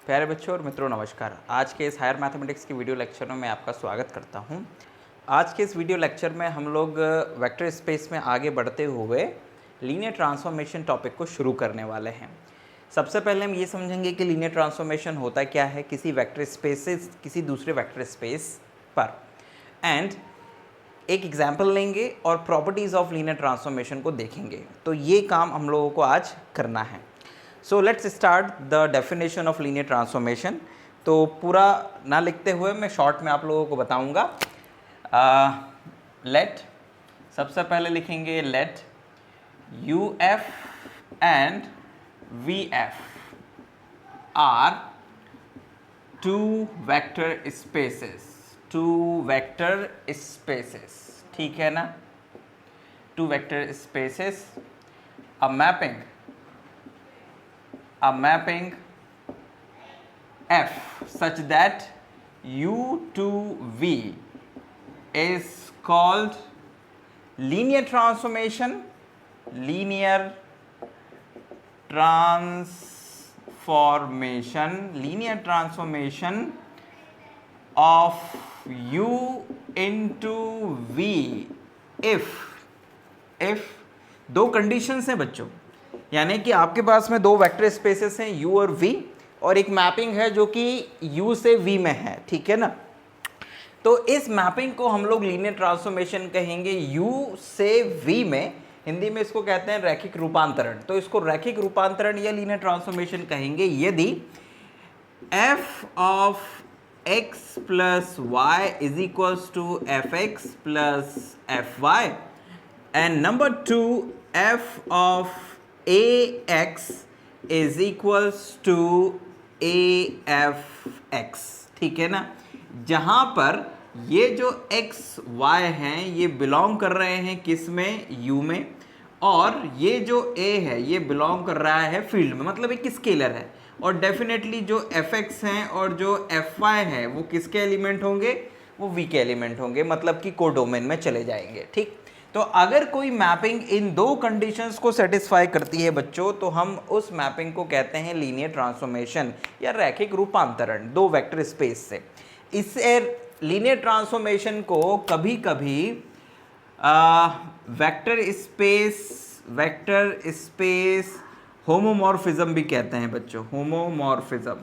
प्यारे बच्चों और मित्रों नमस्कार। आज के इस हायर मैथमेटिक्स की वीडियो लेक्चर में मैं आपका स्वागत करता हूं। आज के इस वीडियो लेक्चर में हम लोग वेक्टर स्पेस में आगे बढ़ते हुए लीनियर ट्रांसफॉर्मेशन टॉपिक को शुरू करने वाले हैं। सबसे पहले हम ये समझेंगे कि लीनियर ट्रांसफॉर्मेशन होता क्या है किसी वेक्टर स्पेस से किसी दूसरे वेक्टर स्पेस पर, एंड एक एग्जाम्पल लेंगे और प्रॉपर्टीज़ ऑफ लीनियर ट्रांसफॉर्मेशन को देखेंगे। तो ये काम हम लोगों को आज करना है। So let's start the definition of linear transformation. तो पूरा ना लिखते हुए मैं शॉर्ट में आप लोगों को बताऊंगा। लेट, सबसे पहले लिखेंगे let U F and V F are two vector spaces, ठीक है ना। Two vector spaces, a mapping F such that U to V is called linear transformation of U into V if दो conditions हैं बच्चों, यानी कि आपके पास में दो वेक्टर स्पेसेस हैं U और V, और एक मैपिंग है जो कि U से V में है, ठीक है ना। तो इस मैपिंग को हम लोग लीनियर ट्रांसफॉर्मेशन कहेंगे। U से V में, हिंदी में इसको कहते हैं रैखिक रूपांतरण। तो इसको रैखिक रूपांतरण या लीनियर ट्रांसफॉर्मेशन कहेंगे यदि f of x plus y is equals to fx plus fy and number 2 f of ax is equals to afx, ठीक है ना। जहां पर ये जो x y हैं ये बिलोंग कर रहे हैं किस में, u में, और ये जो a है ये बिलोंग कर रहा है फील्ड में, मतलब एक स्केलर है। और डेफिनेटली जो fx हैं और जो fy है वो किसके एलिमेंट होंगे, वो v के एलिमेंट होंगे, मतलब कि कोडोमेन में चले जाएंगे, ठीक। तो अगर कोई मैपिंग इन दो कंडीशंस को सेटिस्फाई करती है बच्चों, तो हम उस मैपिंग को कहते हैं लीनियर ट्रांसफॉर्मेशन या रैखिक रूपांतरण दो वेक्टर स्पेस से। इससे लीनियर ट्रांसफॉर्मेशन को कभी कभी वेक्टर स्पेस होमोमॉर्फिज्म भी कहते हैं बच्चों। होमोमॉर्फिज्म,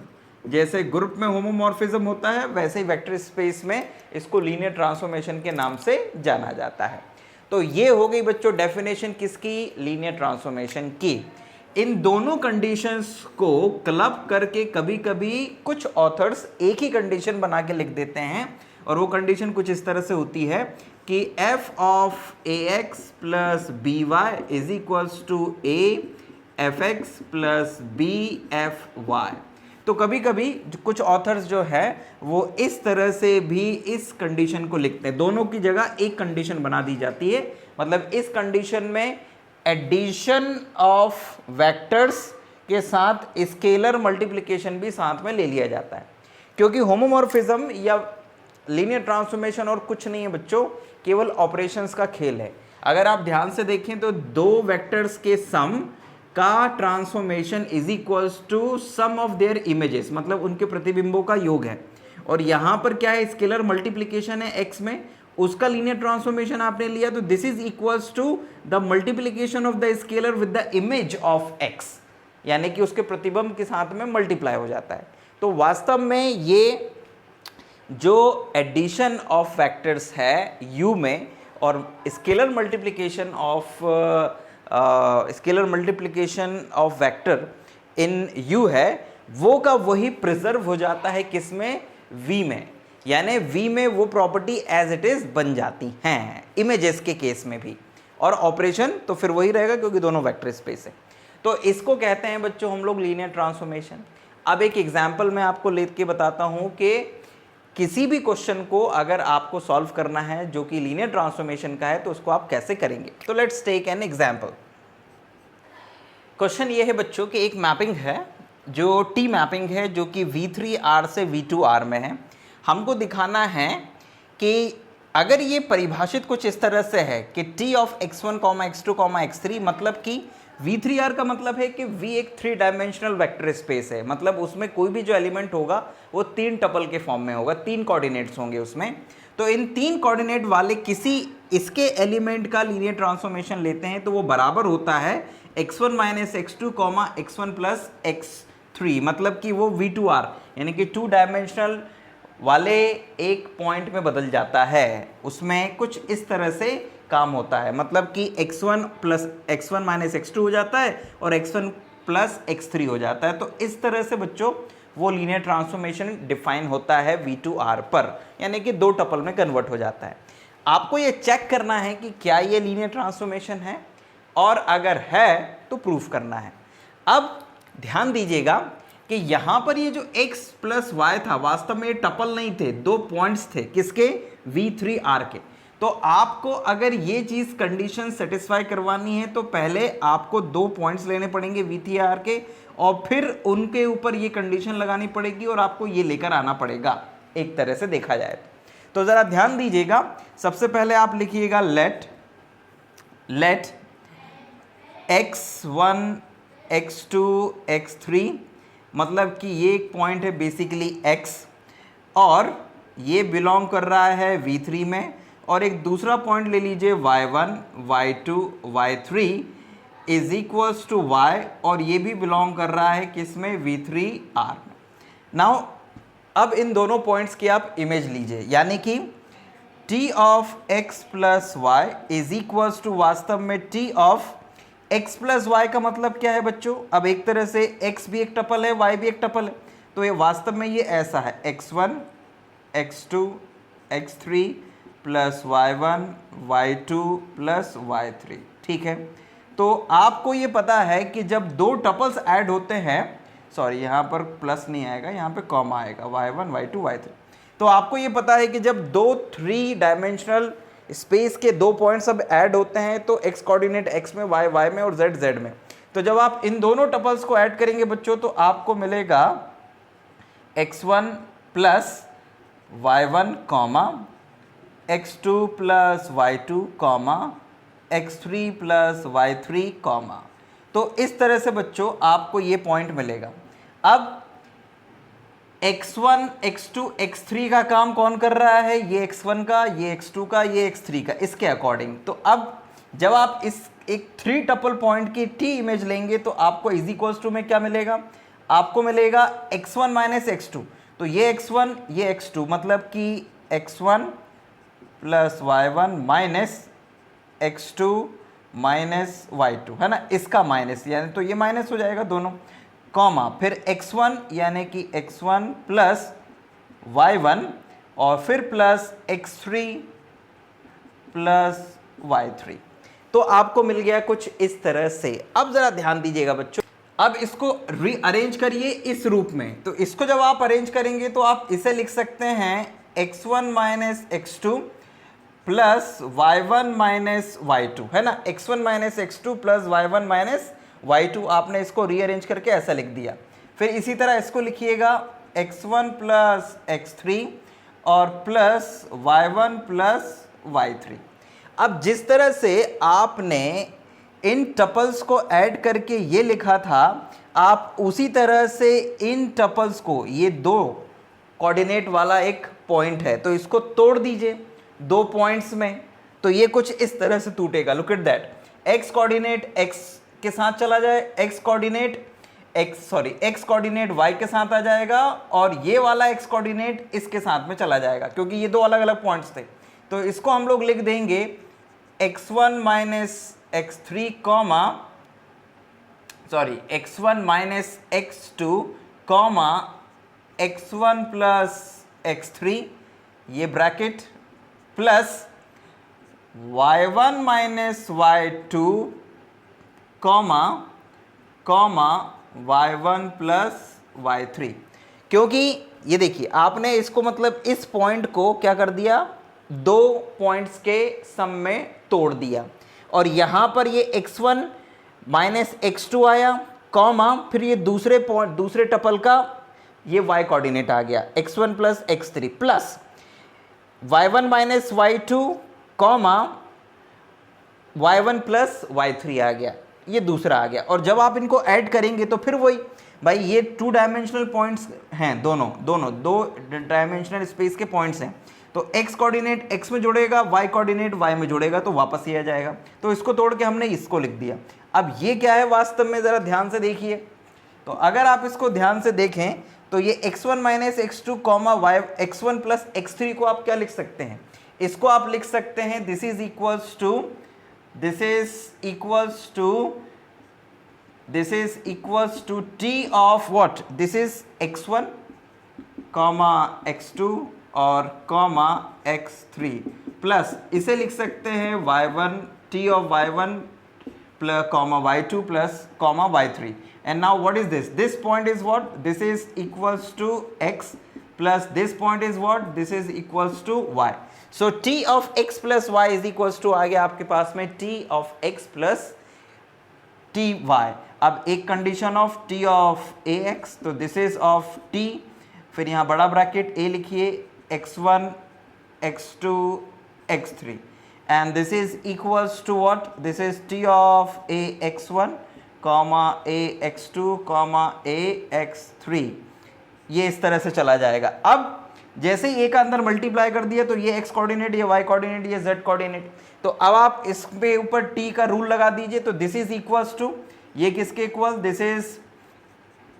जैसे ग्रुप में होमोमॉर्फिज्म होता है वैसे ही वेक्टर स्पेस में इसको लीनियर ट्रांसफॉर्मेशन के नाम से जाना जाता है। तो ये हो गई बच्चों डेफिनेशन किसकी, लीनियर ट्रांसफॉर्मेशन की। इन दोनों कंडीशंस को क्लब करके कभी कभी कुछ ऑथर्स एक ही कंडीशन बना के लिख देते हैं, और वो कंडीशन कुछ इस तरह से होती है कि f of ax plus by is equals to a fx plus b fy। तो कभी कभी कुछ ऑथर्स जो है वो इस तरह से भी इस कंडीशन को लिखते हैं, दोनों की जगह एक कंडीशन बना दी जाती है। मतलब इस कंडीशन में एडिशन ऑफ वेक्टर्स के साथ स्केलर मल्टीप्लिकेशन भी साथ में ले लिया जाता है, क्योंकि होमोमॉर्फिज्म या लीनियर ट्रांसफॉर्मेशन और कुछ नहीं है बच्चों, केवल ऑपरेशंस का खेल है। अगर आप ध्यान से देखें तो दो वेक्टर्स के सम का transformation is equals to sum of their images, मतलब उनके प्रतिबिंबों का योग है। और यहां पर क्या है, स्केलर मल्टीप्लिकेशन है x में, उसका लीनियर ट्रांसफॉर्मेशन आपने लिया, तो this is equals to the multiplication of the scalar with the image of x, यानी कि उसके प्रतिबिंब के साथ में मल्टीप्लाई हो जाता है। तो वास्तव में ये जो एडिशन ऑफ वेक्टर्स है u में और scalar multiplication of vector in u है, वो का वही प्रिजर्व हो जाता है किसमें, v में। यानी v में वो प्रॉपर्टी एज इट इज बन जाती हैं इमेजेस के केस में भी, और ऑपरेशन तो फिर वही रहेगा क्योंकि दोनों वेक्टर स्पेस है। तो इसको कहते हैं बच्चों हम लोग लीनियर ट्रांसफॉर्मेशन। अब एक एग्जांपल मैं आपको लेके बताता हूं कि किसी भी क्वेश्चन को अगर आपको सॉल्व करना है जो कि लीनियर ट्रांसफॉर्मेशन का है तो उसको आप कैसे करेंगे। तो let's take an example. Question ये है बच्चों कि एक मैपिंग है जो टी मैपिंग है जो कि V3R से V2R में है। हमको दिखाना है कि अगर ये परिभाषित कुछ इस तरह से है कि t of x1, x2, x3, मतलब कि V3R का मतलब है कि V एक 3 डायमेंशनल वेक्टर स्पेस है, मतलब उसमें कोई भी जो एलिमेंट होगा वो 3 टपल के फॉर्म में होगा, 3 कोऑर्डिनेट्स होंगे उसमें। तो इन 3 कोऑर्डिनेट वाले किसी इसके एलिमेंट का लीनियर ट्रांसफॉर्मेशन लेते हैं तो वो बराबर होता है x1 minus x2, x1 plus x3, मतलब कि वो V2R यानी कि 2 डायमेंशनल वाले एक पॉइंट में बदल जाता है, उसमें कुछ इस तरह से काम होता है, मतलब कि x1 माइनस x2 हो जाता है और x1 प्लस x3 हो जाता है। तो इस तरह से बच्चों वो लीनियर ट्रांसफॉर्मेशन डिफाइन होता है V2R पर, यानी कि 2 टपल में कन्वर्ट हो जाता है। आपको ये चेक करना है कि क्या ये लीनियर ट्रांसफॉर्मेशन है, और अगर है तो प्रूफ करना है। अब ध्यान दीजिएगा कि यहां पर ये जो x प्लस वाई था वास्तव में ये टपल नहीं थे, 2 पॉइंट्स थे, किसके? V3R के। तो आपको अगर ये चीज कंडीशन सेटिस्फाई करवानी है तो पहले आपको 2 पॉइंट्स लेने पड़ेंगे V3R के, और फिर उनके ऊपर ये कंडीशन लगानी पड़ेगी और आपको ये लेकर आना पड़ेगा, एक तरह से देखा जाए तो जरा ध्यान दीजिएगा। सबसे पहले आप लिखिएगा लेट x1, x2, x3, मतलब कि ये एक पॉइंट है बेसिकली x, और ये बिलोंग कर रहा है V3 में, और एक दूसरा पॉइंट ले लीजिए y1, y2, y3 is equals to y, और ये भी बिलोंग कर रहा है किसमें? V3R। नाउ अब इन दोनों पॉइंट्स की आप इमेज लीजिए, यानी कि t of x plus y is equals to वास्तव में t of x plus y का मतलब क्या है बच्चों? अब एक तरह से x भी एक टपल है, y भी एक टपल है, तो ये वास्तव में ये ऐसा है x1, x2, x3 plus y1, y2 plus y3, ठीक है। तो आपको ये पता है कि जब 2 टपल्स ऐड होते हैं, सॉरी यहाँ पर प्लस नहीं आएगा, यहाँ पे कॉमा आएगा, y1, y2, y3, तो आपको ये पता है कि जब 3 डायमेंशनल स्पेस के 2 पॉइंट्स सब ऐड होते हैं तो x कोऑर्डिनेट x में, y y में और z z में, तो जब आप इन दोनों टपल्स को ऐड करेंगे बच्चों तो आपको मिलेगा x1 plus y1 comma x2 plus y2 comma x3 plus y3 comma. तो इस तरह से बच्चों आपको ये पॉइंट मिलेगा। अब x1, x2, x3 का काम कौन कर रहा है? ये x1 का, ये x2 का, ये x3 का, इसके अकॉर्डिंग। तो अब जब आप इस एक 3 टपल पॉइंट की t इमेज लेंगे तो आपको इज इक्वल्स टू में क्या मिलेगा? आपको मिलेगा x1 माइनस x2, तो ये x1 ये x2, मतलब कि x1 plus y1 minus x2 minus y2, है ना, इसका माइनस, यानी तो ये माइनस हो जाएगा दोनों, कॉमा फिर x1 यानी कि x1 प्लस y1 और फिर प्लस x3 प्लस y3। तो आपको मिल गया कुछ इस तरह से। अब जरा ध्यान दीजिएगा बच्चों, अब इसको रीअरेंज करिए इस रूप में। तो इसको जब आप अरेंज करेंगे तो आप इसे लिख सकते हैं x1 minus x2 plus y1 minus y2, है ना, x1 minus x2 plus y1 minus y2, आपने इसको रीअरेंज करके ऐसा लिख दिया। फिर इसी तरह इसको लिखिएगा x1 प्लस x3 और प्लस y1 प्लस y3। अब जिस तरह से आपने इन टपल्स को ऐड करके ये लिखा था, आप उसी तरह से इन टपल्स को, ये 2 कोऑर्डिनेट वाला एक पॉइंट है तो इसको तोड़ दीजिए 2 पॉइंट्स में, तो ये कुछ इस तरह से टूटेगा। Look at that, x coordinate x के साथ चला जाए, x कोऑर्डिनेट y के साथ आ जाएगा, और ये वाला x कोऑर्डिनेट इसके साथ में चला जाएगा, क्योंकि ये 2 अलग अलग पॉइंट्स थे। तो इसको हम लोग लिख देंगे x1 minus x3 comma x1 minus x2 comma x1 plus x3, ये bracket, plus y1 minus y2 comma y1 plus y3। क्योंकि ये देखिए आपने इसको मतलब इस पॉइंट को क्या कर दिया, 2 पॉइंट्स के सम में तोड़ दिया, और यहां पर ये x1 माइनस x2 आया, कॉमा फिर ये दूसरे टपल का ये y कोऑर्डिनेट आ गया x1 plus x3, plus y1 minus y2 comma y1 plus y3 आ गया, ये दूसरा आ गया। और जब आप इनको ऐड करेंगे तो फिर वही भाई, ये 2 डायमेंशनल पॉइंट्स हैं, दोनों 2 डायमेंशनल स्पेस के पॉइंट्स हैं। तो x कोऑर्डिनेट x में जुड़ेगा, y कोऑर्डिनेट y में जुड़ेगा, तो वापस ये आ जाएगा। तो इसको तोड़ के हमने इसको लिख दिया। अब ये क्या है वास्तव में, ज़रा ध्यान से देखिए। तो अगर आप इसको ध्यान से देखें तो ये x1 minus x2 comma y x1 plus x3 को आप क्या लिख सकते हैं, इसको आप लिख सकते हैं this is equals to t of what, this is x1 comma x2 और कॉमा x3 प्लस इसे लिख सकते हैं y1 t of y1 plus comma y2 plus comma y3, and now what is this point is what, this is equals to x plus this point is what, this is equals to y. So t of x plus y is equals to आ गया आपके पास में t of x plus ty। अब एक condition of t of ax, तो this is of t, फिर यहाँ बड़ा bracket a लिखिए, x1 x2 x3, and this is equals to what, this is t of a x1 comma a x2 comma a x3, ये इस तरह से चला जाएगा। अब जैसे ही a का अंदर मल्टीप्लाई कर दिया तो ये x कोऑर्डिनेट, ये y कोऑर्डिनेट, ये z कोऑर्डिनेट, तो अब आप इस पे ऊपर t का रूल लगा दीजिए। तो दिस इज इक्वल्स टू, ये किसके equal, this is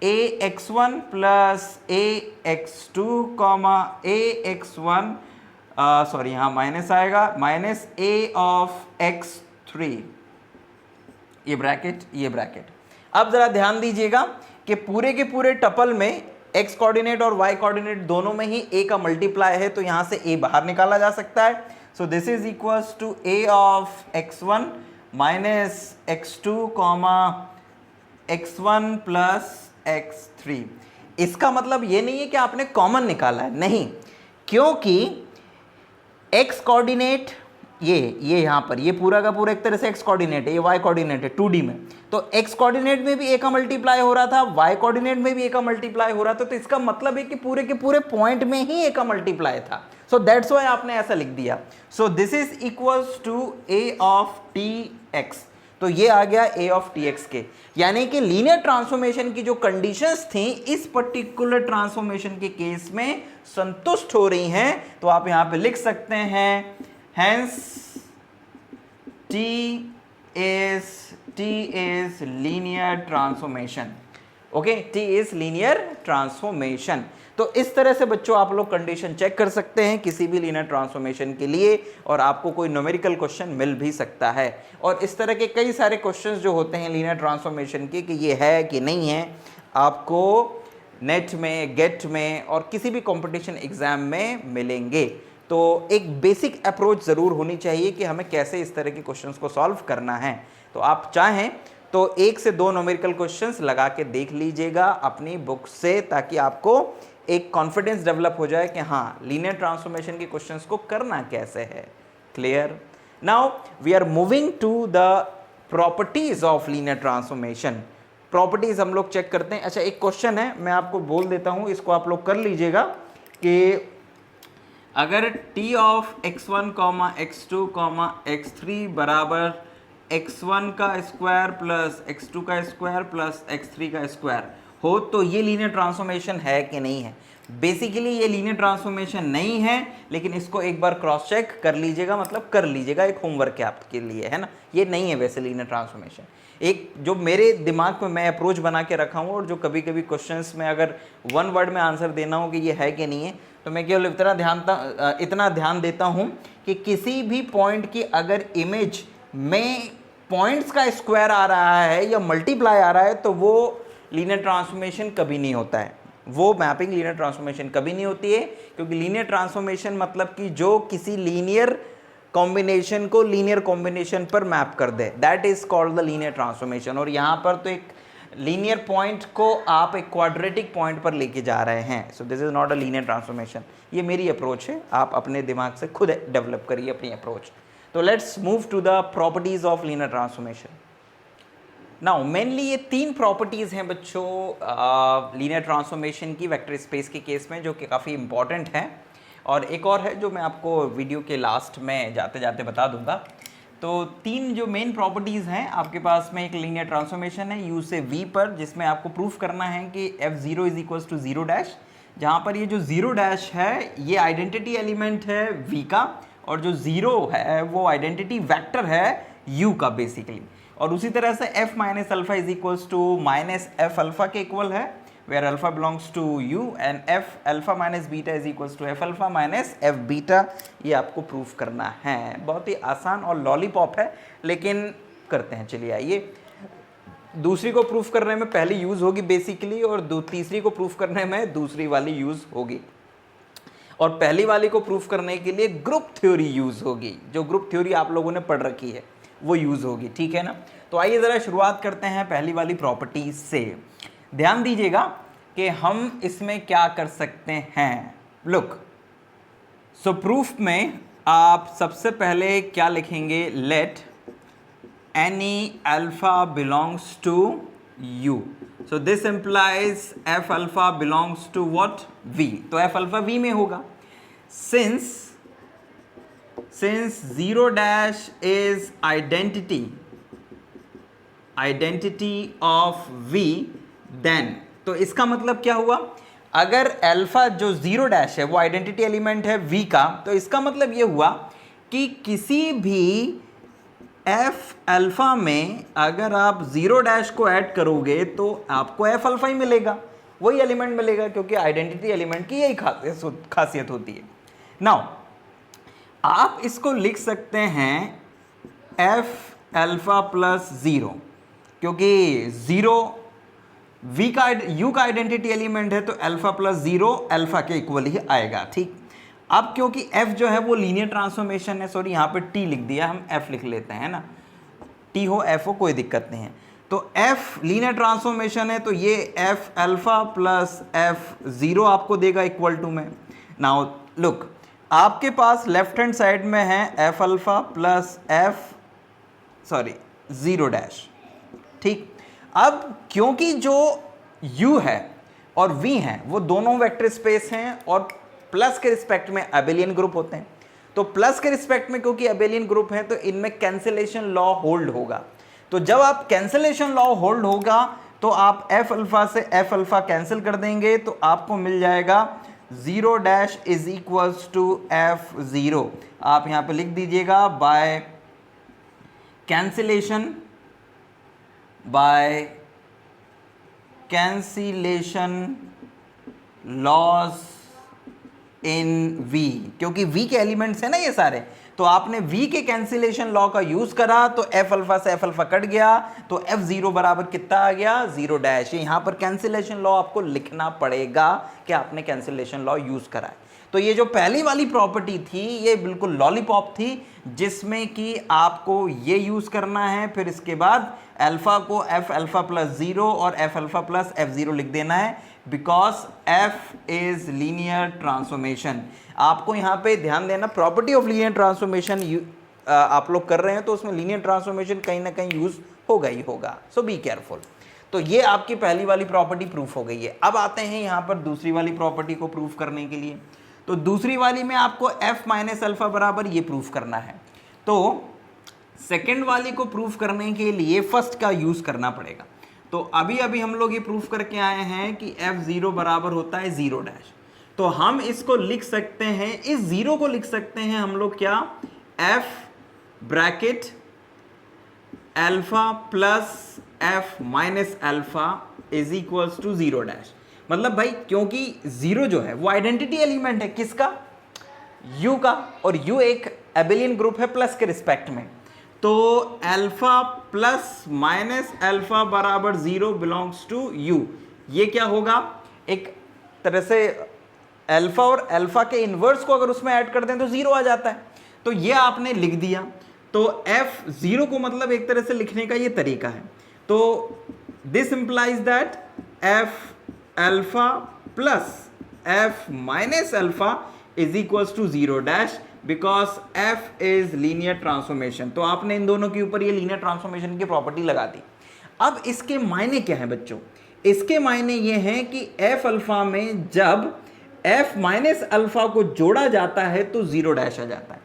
a x1 plus a x2 comma a x1 sorry यहाँ माइनस आएगा, माइनस a ऑफ x3, ये ब्रैकेट। अब जरा ध्यान दीजिएगा कि पूरे के पूरे टपल में x कोऑर्डिनेट और y कोऑर्डिनेट दोनों में ही a का मल्टीप्लाई है, तो यहाँ से a बाहर निकाला जा सकता है। So this is equals to a of x1 minus x2 comma x1 plus x3। इसका मतलब ये नहीं है कि आपने कॉमन निकाला है, नहीं, क्योंकि x कोऑर्डिनेट ये यहाँ पर ये पूरा का पूरा एक तरह से x कोऑर्डिनेट है, ये y कोऑर्डिनेट है 2D में, तो x कोऑर्डिनेट में भी a का मल्टीप्लाई हो रहा था, y कोऑर्डिनेट में भी a का मल्टीप्लाई हो रहा था, तो इसका मतलब है कि पूरे के पूरे पॉइंट में ही a का मल्टीप्लाई था। सो दैट्स व्हाई आपने ऐसा लिख दिया। So this is equals to a of tx, तो ये आ गया a ऑफ tx के, यानी कि लीनियर ट्रांसफॉर्मेशन की जो कंडीशंस थी इस पर्टिकुलर ट्रांसफॉर्मेशन के केस में संतुष्ट हो रही हैं। तो आप यहां पे लिख सकते हैं hence t is linear transformation. Okay, t is linear transformation. तो इस तरह से बच्चों आप लोग कंडीशन चेक कर सकते हैं किसी भी लीनियर ट्रांसफॉर्मेशन के लिए, और आपको कोई न्यूमेरिकल क्वेश्चन मिल भी सकता है। और इस तरह के कई सारे क्वेश्चंस जो होते हैं लीनियर ट्रांसफॉर्मेशन के कि ये है कि नहीं है, आपको नेट में, गेट में और किसी भी कंपटीशन एग्जाम में मिलेंगे। तो एक बेसिक अप्रोच ज़रूर होनी चाहिए कि हमें कैसे इस तरह के क्वेश्चंस को सॉल्व करना है। तो आप चाहें तो 1 से 2 न्यूमेरिकल क्वेश्चंस लगा के देख लीजिएगा अपनी बुक से, ताकि आपको एक कॉन्फिडेंस डेवलप हो जाए कि हाँ लीनियर ट्रांसफॉर्मेशन के क्वेश्चंस को करना कैसे है। Clear? Now we are moving to the properties of linear transformation. Properties हम लोग चेक करते हैं। अच्छा, एक क्वेश्चन है, मैं आपको बोल देता हूं, इसको आप लोग कर लीजिएगा कि अगर t of x1 comma x2 comma x3 बराबर x1 का स्क्वायर प्लस x2 का स्क्वायर प्लस x3 का स्क्वायर हो तो ये लीनियर ट्रांसफॉर्मेशन है कि नहीं है। बेसिकली ये लीनियर ट्रांसफॉर्मेशन नहीं है, लेकिन इसको एक बार क्रॉस चेक कर लीजिएगा, मतलब कर लीजिएगा, एक होमवर्क है आपके लिए, है ना। ये नहीं है वैसे लीनियर ट्रांसफॉर्मेशन। एक जो मेरे दिमाग में मैं अप्रोच बना के रखा हूँ, और जो कभी कभी क्वेश्चंस में अगर वन वर्ड में आंसर देना हो कि ये है कि नहीं है, तो मैं केवल इतना ध्यान देता हूँ कि किसी भी पॉइंट की अगर इमेज में पॉइंट्स का स्क्वायर आ रहा है या मल्टीप्लाई आ रहा है तो वो लीनियर ट्रांसफॉर्मेशन कभी नहीं होता है, वो मैपिंग लीनियर ट्रांसफॉर्मेशन कभी नहीं होती है। क्योंकि लीनियर ट्रांसफॉर्मेशन मतलब कि जो किसी लीनियर कॉम्बिनेशन को लीनियर कॉम्बिनेशन पर मैप कर दे, that is called the linear transformation. और यहाँ पर तो एक लीनियर पॉइंट को आप एक क्वाड्रेटिक पॉइंट पर लेके जा रहे हैं। सो this is not a linear transformation. ये मेरी अप्रोच है, आप अपने दिमाग से खुद डेवलप करिए अपनी अप्रोच। तो let's move to the properties of linear transformation. Now mainly ये 3 प्रॉपर्टीज़ हैं बच्चों लीनियर ट्रांसफॉर्मेशन की वेक्टर स्पेस के केस में, जो कि काफ़ी इंपॉर्टेंट हैं। और एक और है जो मैं आपको वीडियो के लास्ट में जाते जाते बता दूंगा। तो तीन जो मेन प्रॉपर्टीज़ हैं आपके पास में, एक लीनियर ट्रांसफॉर्मेशन है u से v पर, जिसमें आपको प्रूफ करना है कि f0 is equals to 0 dash, जहाँ पर ये जो 0 डैश है ये आइडेंटिटी एलिमेंट है v का, और जो 0 है वो आइडेंटिटी वेक्टर है u का बेसिकली। और उसी तरह से f minus alpha is equals to minus F alpha के इक्वल है, where alpha belongs to u, and f alpha minus beta is equals to f alpha minus f beta. ये आपको प्रूफ करना है। बहुत ही आसान और लॉलीपॉप है, लेकिन करते हैं। चलिए आइए, दूसरी को प्रूफ करने में पहली यूज़ होगी बेसिकली, और तीसरी को प्रूफ करने में दूसरी वाली यूज़ होगी, और पहली वाली को प्रूफ करने के लिए ग्रुप थ्योरी यूज़ होगी। जो ग्रुप थ्योरी आप लोगों ने पढ़ रखी है वो यूज़ होगी, ठीक है ना। तो आइए ज़रा शुरुआत करते हैं पहली वाली प्रॉपर्टी से। ध्यान दीजिएगा कि हम इसमें क्या कर सकते हैं। लुक, सो प्रूफ में आप सबसे पहले क्या लिखेंगे, let any alpha belongs to u, so this implies f alpha belongs to what, v, तो f alpha v में होगा। since 0 dash is identity of v, then, तो इसका मतलब क्या हुआ, अगर अल्फा जो 0 डैश है वो आइडेंटिटी एलिमेंट है v का, तो इसका मतलब ये हुआ कि किसी भी f अल्फा में अगर आप 0 डैश को ऐड करोगे तो आपको f अल्फा ही मिलेगा, वही एलिमेंट मिलेगा, क्योंकि आइडेंटिटी एलिमेंट की यही खासियत होती है। नाउ आप इसको लिख सकते हैं f अल्फा प्लस 0, क्योंकि 0 v का u का आइडेंटिटी एलिमेंट है, तो अल्फा प्लस 0 अल्फा के इक्वल ही आएगा, ठीक। अब क्योंकि f जो है वो लीनियर ट्रांसफॉर्मेशन है, सॉरी यहाँ पे t लिख दिया, हम f लिख लेते हैं ना, t हो f हो कोई दिक्कत नहीं है। तो f लीनियर ट्रांसफॉर्मेशन है, तो ये f अल्फा प्लस f0 आपको देगा इक्वल टू में। नाउ लुक, आपके पास लेफ्ट हैंड साइड में है f alpha plus f 0 dash, ठीक। अब क्योंकि जो u है और v है वो दोनों वेक्टर स्पेस हैं और प्लस के रिस्पेक्ट में अबेलियन ग्रुप होते हैं, तो प्लस के रिस्पेक्ट में क्योंकि अबेलियन ग्रुप है तो इनमें कैंसिलेशन लॉ होल्ड होगा। तो जब आप कैंसिलेशन लॉ होल्ड होगा तो आप f अल्फा से f अल्फा कैंसिल कर देंगे, तो आपको मिल जाएगा 0 dash is equals to f0। आप यहां पे लिख दीजिएगा बाय कैंसिलेशन लॉज इन v, क्योंकि v के एलिमेंट्स है ना ये सारे, तो आपने v के कैंसिलेशन लॉ का यूज करा तो f अल्फा से f अल्फा कट गया, तो f0 बराबर कितना आ गया, 0 डैश। यहां पर कैंसिलेशन लॉ आपको लिखना पड़ेगा कि आपने कैंसिलेशन लॉ यूज करा है। तो ये जो पहली वाली प्रॉपर्टी थी ये बिल्कुल लॉलीपॉप थी, जिसमें कि आपको ये यूज करना है, फिर इसके बाद अल्फा को f अल्फा प्लस 0 और f अल्फा प्लस f0 लिख देना है, because f is linear transformation. आपको यहाँ पे ध्यान देना, प्रॉपर्टी ऑफ लीनियर ट्रांसफॉर्मेशन आप लोग कर रहे हैं तो उसमें लीनियर ट्रांसफॉर्मेशन कहीं ना कहीं यूज होगा ही होगा, सो बी केयरफुल। तो ये आपकी पहली वाली प्रॉपर्टी प्रूफ हो गई है। अब आते हैं यहाँ पर दूसरी वाली प्रॉपर्टी को प्रूफ करने के लिए। तो दूसरी वाली में आपको f माइनस अल्फा बराबर ये प्रूफ करना है। तो सेकेंड वाली को प्रूफ करने के लिए फर्स्ट का यूज करना पड़ेगा। तो अभी अभी हम लोग ये प्रूफ करके आए हैं कि f0 बराबर होता है 0 डैश, तो हम इसको लिख सकते हैं, इस 0 को लिख सकते हैं हम लोग क्या, f bracket alpha plus f minus alpha is equals to 0 dash. मतलब भाई क्योंकि 0 जो है वो आइडेंटिटी एलिमेंट है किसका, u का, और u एक एबेलियन ग्रुप है प्लस के रिस्पेक्ट में, तो अल्फा प्लस माइनस अल्फा बराबर 0 बिलोंग्स टू u। ये क्या होगा, एक तरह से अल्फा और अल्फा के इनवर्स को अगर उसमें ऐड कर दें तो 0 आ जाता है। तो ये आपने लिख दिया, तो f0 को मतलब एक तरह से लिखने का ये तरीका है। तो this implies that f alpha plus f minus alpha is equals to 0 dash, because f is linear transformation. तो आपने इन दोनों के ऊपर ये लीनियर ट्रांसफॉर्मेशन की प्रॉपर्टी लगा दी। अब इसके मायने क्या है बच्चों, इसके मायने ये हैं कि f अल्फा में जब f माइनस अल्फा को जोड़ा जाता है तो 0 डैश आ जाता है,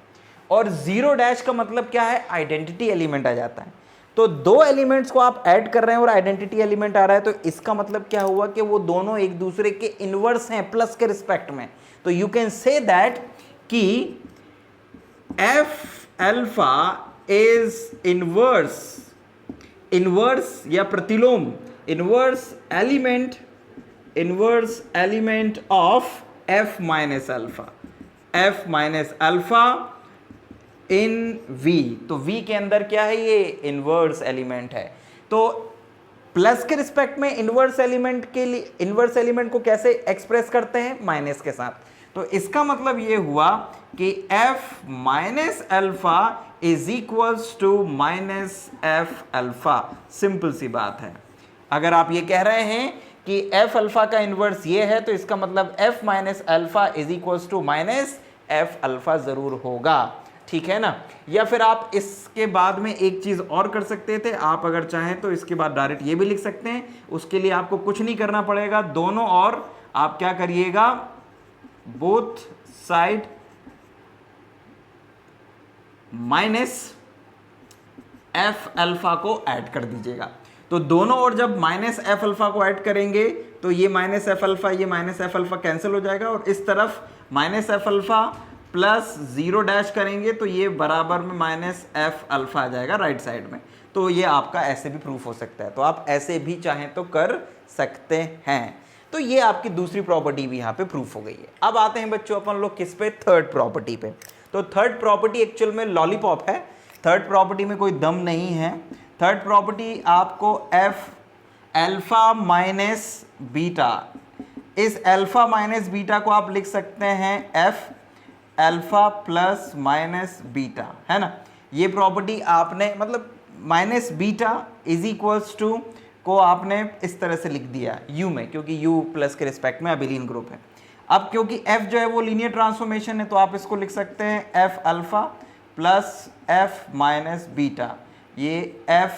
और 0 डैश का मतलब क्या है, आइडेंटिटी एलिमेंट आ जाता है। तो दो एलिमेंट्स को आप ऐड कर रहे हैं और आइडेंटिटी एलिमेंट आ रहा है, तो इसका मतलब क्या हुआ कि वो दोनों एक दूसरे के इनवर्स हैं प्लस के रिस्पेक्ट में। तो यू कैन से दैट कि एफ अल्फा इज इनवर्स या प्रतिलोम, inverse element of f minus alpha in v। तो v के अंदर क्या है, ये इनवर्स एलिमेंट है। तो प्लस के रिस्पेक्ट में इनवर्स एलिमेंट के लिए इनवर्स एलिमेंट को कैसे एक्सप्रेस करते हैं, माइनस के साथ। तो इसका मतलब ये हुआ कि f minus alpha is equals to minus F alpha. Simple सी बात है। अगर आप ये कह रहे हैं कि f अल्फा का इनवर्स ये है, तो इसका मतलब f minus alpha is equals to minus F alpha जरूर होगा, ठीक है ना। या फिर आप इसके बाद में एक चीज और कर सकते थे, आप अगर चाहें तो इसके बाद डायरेक्ट ये भी लिख सकते हैं। उसके लिए आपको कुछ नहीं करना पड़ेगा, दोनों और आप क्या करिएगा, both side minus F alpha को ऐड कर दीजिएगा। तो दोनों ओर जब माइनस एफ अल्फा को ऐड करेंगे तो ये माइनस एफ अल्फा, ये माइनस एफ अल्फा कैंसिल हो जाएगा, और इस तरफ minus F alpha plus 0 dash करेंगे तो ये बराबर में माइनस एफ अल्फा आ जाएगा राइट साइड में। तो ये आपका ऐसे भी प्रूफ हो सकता है, तो आप ऐसे भी चाहें तो कर सकते हैं। तो ये आपकी दूसरी प्रॉपर्टी भी यहाँ पे प्रूफ हो गई है। अब आते हैं बच्चों अपन लोग किस पे, थर्ड प्रॉपर्टी पे। तो थर्ड प्रॉपर्टी एक्चुअल में लॉलीपॉप है, थर्ड प्रॉपर्टी में कोई दम नहीं है। थर्ड प्रॉपर्टी आपको एफ अल्फा माइनस बीटा, इस अल्फा माइनस बीटा को आप लिख सकते हैं F alpha plus minus beta, है ना। ये प्रॉपर्टी आपने मतलब minus beta is equals to को आपने इस तरह से लिख दिया u में, क्योंकि u प्लस के रिस्पेक्ट में अबेलियन ग्रुप है। अब क्योंकि f जो है वो लीनियर ट्रांसफॉर्मेशन है, तो आप इसको लिख सकते हैं f alpha plus f minus beta. ये f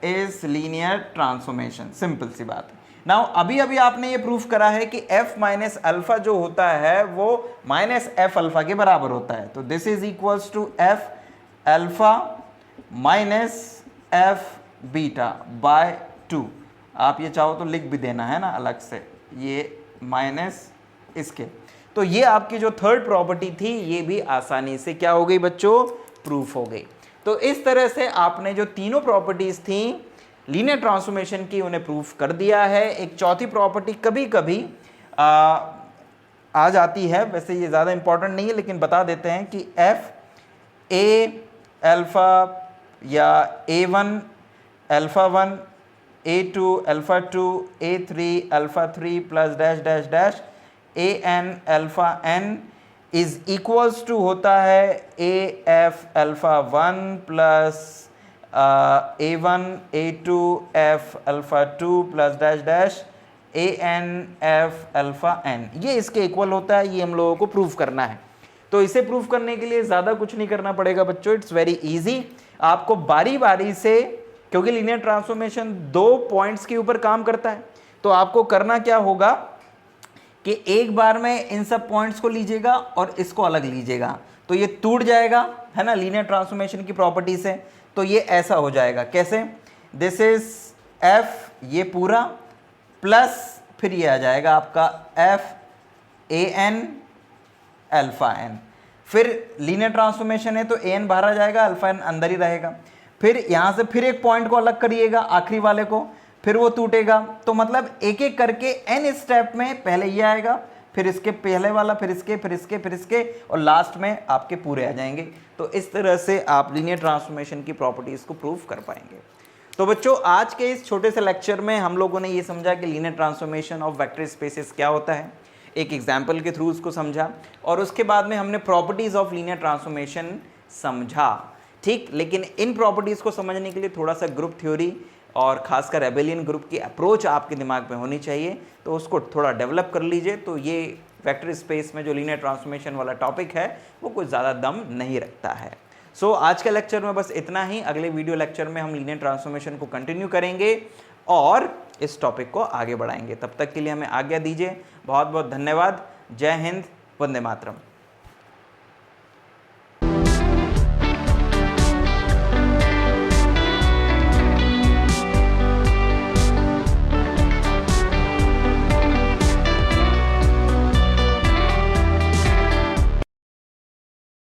is linear transformation, simple सी बात है। नाउ अभी आपने ये प्रूफ करा है कि f माइनस अल्फा जो होता है वो माइनस एफ अल्फा के बराबर होता है। तो this is equals to f alpha minus F beta by 2। आप ये चाहो तो लिख भी देना है ना अलग से, ये माइनस इसके। तो ये आपकी जो थर्ड प्रॉपर्टी थी ये भी आसानी से क्या हो गई बच्चों, प्रूफ हो गई। तो इस तरह से आपने जो तीनों प्रॉपर्टीज थी लीनियर ट्रांसफॉर्मेशन की उन्हें प्रूफ कर दिया है। एक चौथी प्रॉपर्टी कभी कभी आ जाती है, वैसे ये ज़्यादा इंपॉर्टेंट नहीं है लेकिन बता देते हैं कि एफ ए अल्फा या A1 alpha 1 A2 alpha 2 A3 alpha 3 plus dash dash dash AN alpha n is equals to होता है AF alpha 1 plus A1 A2 F alpha 2 plus dash dash AN F alpha n, ये इसके equal होता है। ये हम लोगों को प्रूफ करना है। तो इसे प्रूफ करने के लिए ज़्यादा कुछ नहीं करना पड़ेगा बच्चों, इट्स वेरी इजी। आपको बारी बारी से, क्योंकि लीनियर ट्रांसफॉर्मेशन 2 पॉइंट्स के ऊपर काम करता है, तो आपको करना क्या होगा कि एक बार में इन सब पॉइंट्स को लीजिएगा और इसको अलग लीजिएगा, तो ये टूट जाएगा, है ना, लीनियर ट्रांसफॉर्मेशन की प्रॉपर्टी से। तो ये ऐसा हो जाएगा, कैसे, दिस इज एफ ये पूरा प्लस फिर ये आ जाएगा आपका F A N alpha N. फिर लीनियर ट्रांसफॉर्मेशन है तो ए एन बाहर आ जाएगा, अल्फा एन अंदर ही रहेगा। फिर यहाँ से फिर एक पॉइंट को अलग करिएगा आखिरी वाले को, फिर वो टूटेगा। तो मतलब एक एक करके एन स्टेप में पहले ये आएगा, फिर इसके पहले वाला, फिर इसके, फिर इसके, फिर इसके, और लास्ट में आपके पूरे आ जाएंगे। तो इस तरह से आप लीनियर ट्रांसफॉर्मेशन की प्रॉपर्टीज को प्रूव कर पाएंगे। तो बच्चों आज के इस छोटे से लेक्चर में हम लोगों ने ये समझा कि linear transformation of vector spaces क्या होता है, एक एग्जाम्पल के थ्रू उसको समझा, और उसके बाद में हमने प्रॉपर्टीज ऑफ लीनियर ट्रांसफॉर्मेशन समझा, ठीक। लेकिन इन प्रॉपर्टीज को समझने के लिए थोड़ा सा ग्रुप थ्योरी और खासकर एबेलियन ग्रुप की अप्रोच आपके दिमाग में होनी चाहिए, तो उसको थोड़ा डेवलप कर लीजिए। तो ये वेक्टर स्पेस में जो लीनियर ट्रांसफॉर्मेशन वाला टॉपिक है वो कुछ ज़्यादा दम नहीं रखता है। सो आज के लेक्चर में बस इतना ही। अगले वीडियो लेक्चर में हम लीनियर ट्रांसफॉर्मेशन को कंटिन्यू करेंगे और इस टॉपिक को आगे बढ़ाएंगे। तब तक के लिए हमें आज्ञा दीजिए। बहुत बहुत धन्यवाद। जय हिंद, वंदे मातरम।